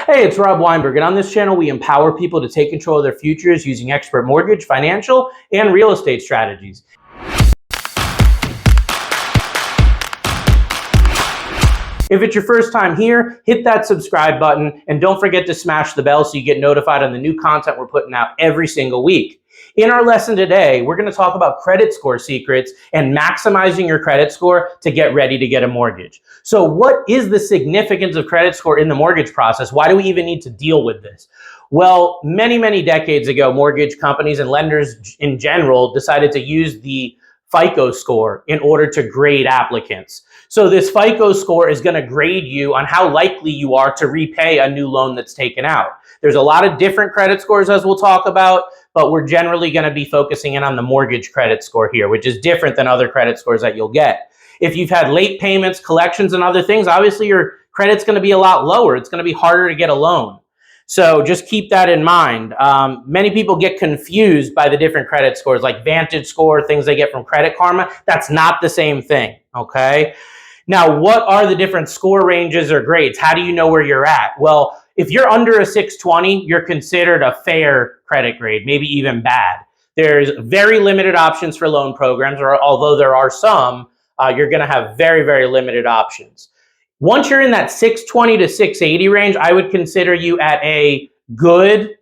Hey, it's Rob Weinberg, and on this channel, we empower people to take control of their futures using expert mortgage, financial, and real estate strategies. If it's your first time here, hit that subscribe button, and don't forget to smash the bell so you get notified on the new content we're putting out every single week. In our lesson today, we're going to talk about credit score secrets and maximizing your credit score to get ready to get a mortgage. So what is the significance of credit score in the mortgage process? Why do we even need to deal with this? Well, many decades ago, mortgage companies and lenders in general decided to use the FICO score in order to grade applicants. So this FICO score is going to grade you on how likely you are to repay a new loan that's taken out. There's a lot of different credit scores, as we'll talk about, but we're generally going to be focusing in on the mortgage credit score here, which is different than other credit scores that you'll get. If you've had late payments, collections, and other things, obviously your credit's going to be a lot lower. It's going to be harder to get a loan. So just keep that in mind. Many people get confused by the different credit scores, like Vantage Score, things they get from Credit Karma. That's not the same thing, okay? Now, what are the different score ranges or grades? How do you know where you're at? Well, if you're under a 620, you're considered a fair credit grade, maybe even bad. There's very limited options for loan programs, or although there are some, you're going to have very limited options. Once you're in that 620 to 680 range, I would consider you at a good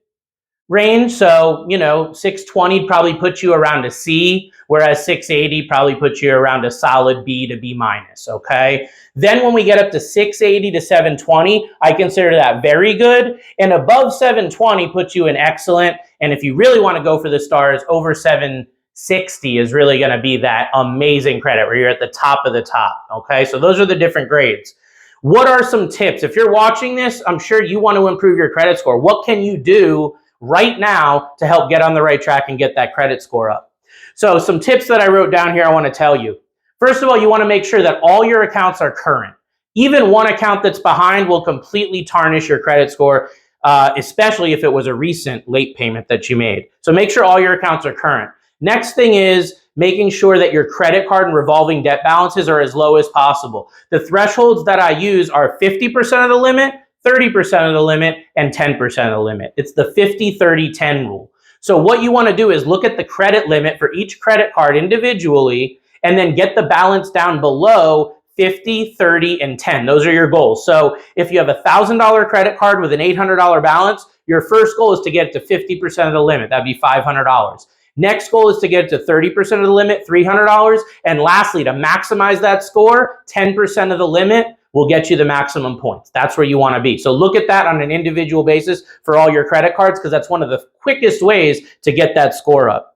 range. So, 620 probably puts you around a C, whereas 680 probably puts you around a solid B to B minus, okay? Then when we get up to 680 to 720, I consider that very good. And above 720 puts you in excellent. And if you really want to go for the stars, over 760 is really going to be that amazing credit where you're at the top of the top, okay? So those are the different grades. What are some tips? If you're watching this, I'm sure you want to improve your credit score. What can you do right now to help get on the right track and get that credit score up? So some tips that I wrote down here I want to tell you. First of all, you want to make sure that all your accounts are current. Even one account that's behind will completely tarnish your credit score, especially if it was a recent late payment that you made. So make sure all your accounts are current. Next thing is making sure that your credit card and revolving debt balances are as low as possible. The thresholds that I use are 50% of the limit, 30% of the limit, and 10% of the limit. It's the 50-30-10 rule. So what you want to do is look at the credit limit for each credit card individually, and then get the balance down below 50, 30, and 10. Those are your goals. So if you have a $1,000 credit card with an $800 balance, your first goal is to get to 50% of the limit. That'd be $500. Next goal is to get to 30% of the limit, $300. And lastly, to maximize that score, 10% of the limit will get you the maximum points. That's where you want to be. So look at that on an individual basis for all your credit cards, because that's one of the quickest ways to get that score up.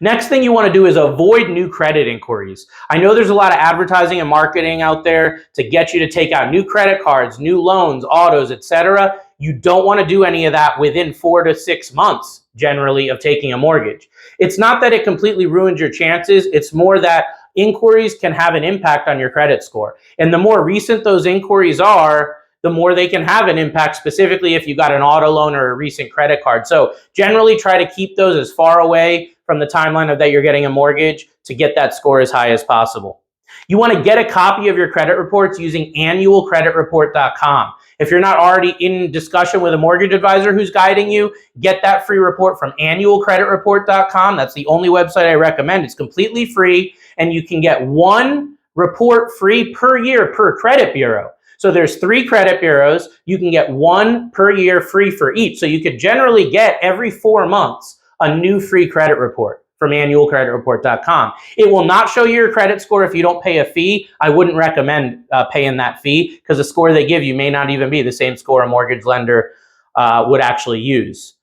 Next thing you want to do is avoid new credit inquiries. I know there's a lot of advertising and marketing out there to get you to take out new credit cards, new loans, autos, etc. You don't want to do any of that within 4 to 6 months, generally, of taking a mortgage. It's not that it completely ruins your chances. It's more that inquiries can have an impact on your credit score. And the more recent those inquiries are, the more they can have an impact, specifically if you got an auto loan or a recent credit card. So generally try to keep those as far away from the timeline of that you're getting a mortgage to get that score as high as possible. You want to get a copy of your credit reports using annualcreditreport.com. If you're not already in discussion with a mortgage advisor who's guiding you, get that free report from annualcreditreport.com. That's the only website I recommend. It's completely free, and you can get one report free per year per credit bureau. So there's 3 credit bureaus. You can get one per year free for each. So you could generally get every 4 months a new free credit report from annualcreditreport.com. It will not show you your credit score if you don't pay a fee. I wouldn't recommend paying that fee, because the score they give you may not even be the same score a mortgage lender would actually use.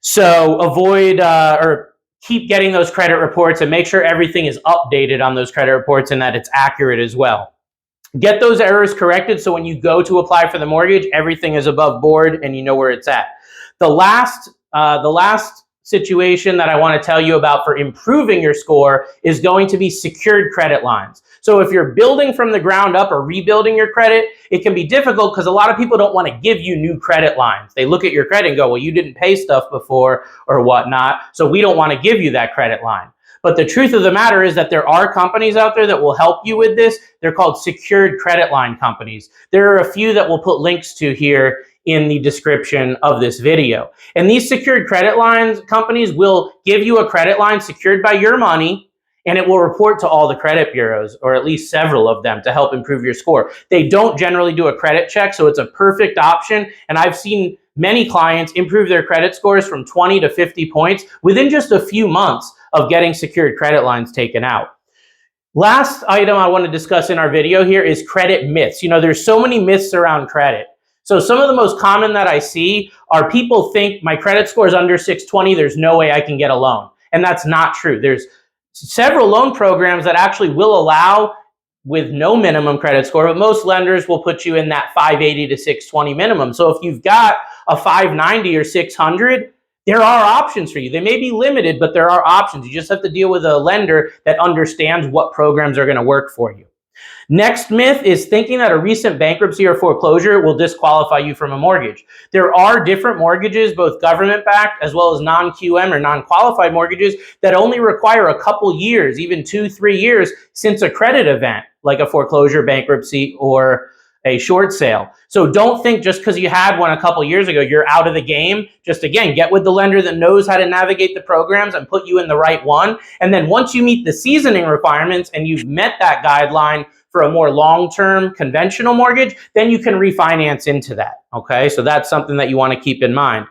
So avoid or keep getting those credit reports and make sure everything is updated on those credit reports and that it's accurate as well. Get those errors corrected so when you go to apply for the mortgage, everything is above board and you know where it's at. The last situation that I want to tell you about for improving your score is going to be secured credit lines. So if you're building from the ground up or rebuilding your credit, it can be difficult because a lot of people don't want to give you new credit lines. They look at your credit and go, well, you didn't pay stuff before or whatnot, so we don't want to give you that credit line. But the truth of the matter is that there are companies out there that will help you with this. They're called secured credit line companies. There are a few that we'll put links to here in the description of this video. And these secured credit lines companies will give you a credit line secured by your money, and it will report to all the credit bureaus, or at least several of them, to help improve your score. They don't generally do a credit check, so it's a perfect option. And I've seen many clients improve their credit scores from 20 to 50 points within just a few months of getting secured credit lines taken out. Last item I want to discuss in our video here is credit myths. You know, there's so many myths around credit. So some of the most common that I see are people think my credit score is under 620, there's no way I can get a loan. And that's not true. There's several loan programs that actually will allow with no minimum credit score, but most lenders will put you in that 580 to 620 minimum. So if you've got a 590 or 600, there are options for you. They may be limited, but there are options. You just have to deal with a lender that understands what programs are going to work for you. Next myth is thinking that a recent bankruptcy or foreclosure will disqualify you from a mortgage. There are different mortgages, both government-backed as well as non-QM or non-qualified mortgages, that only require a couple years, even 2-3 years, since a credit event, like a foreclosure, bankruptcy, or a short sale. So don't think just because you had one a couple years ago, you're out of the game. Just again, get with the lender that knows how to navigate the programs and put you in the right one. And then once you meet the seasoning requirements and you've met that guideline for a more long-term conventional mortgage, then you can refinance into that. Okay, so that's something that you want to keep in mind.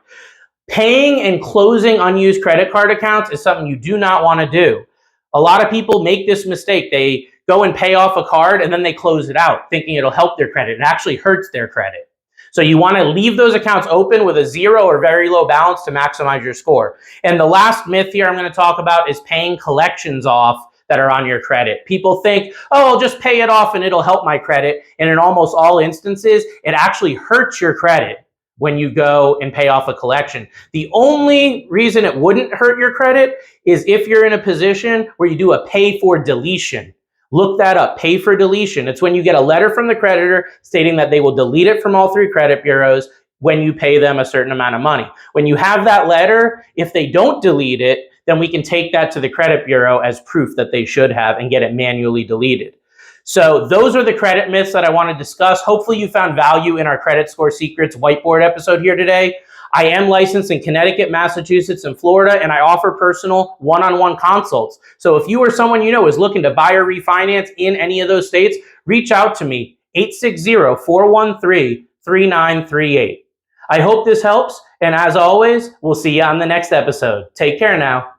Paying and closing unused credit card accounts is something you do not want to do. A lot of people make this mistake. They go and pay off a card and then they close it out thinking it'll help their credit. It actually hurts their credit. So you want to leave those accounts open with a 0 or very low balance to maximize your score. And the last myth here I'm going to talk about is paying collections off that are on your credit. People think, oh, I'll just pay it off and it'll help my credit. And in almost all instances, it actually hurts your credit when you go and pay off a collection. The only reason it wouldn't hurt your credit is if you're in a position where you do a pay for deletion. Look that up, pay for deletion. It's when you get a letter from the creditor stating that they will delete it from all 3 credit bureaus when you pay them a certain amount of money. When you have that letter, if they don't delete it, then we can take that to the credit bureau as proof that they should have and get it manually deleted. So those are the credit myths that I want to discuss. Hopefully you found value in our Credit Score Secrets whiteboard episode here today. I am licensed in Connecticut, Massachusetts, and Florida, and I offer personal one-on-one consults. So if you or someone you know is looking to buy or refinance in any of those states, reach out to me, 860-413-3938. I hope this helps, and as always, we'll see you on the next episode. Take care now.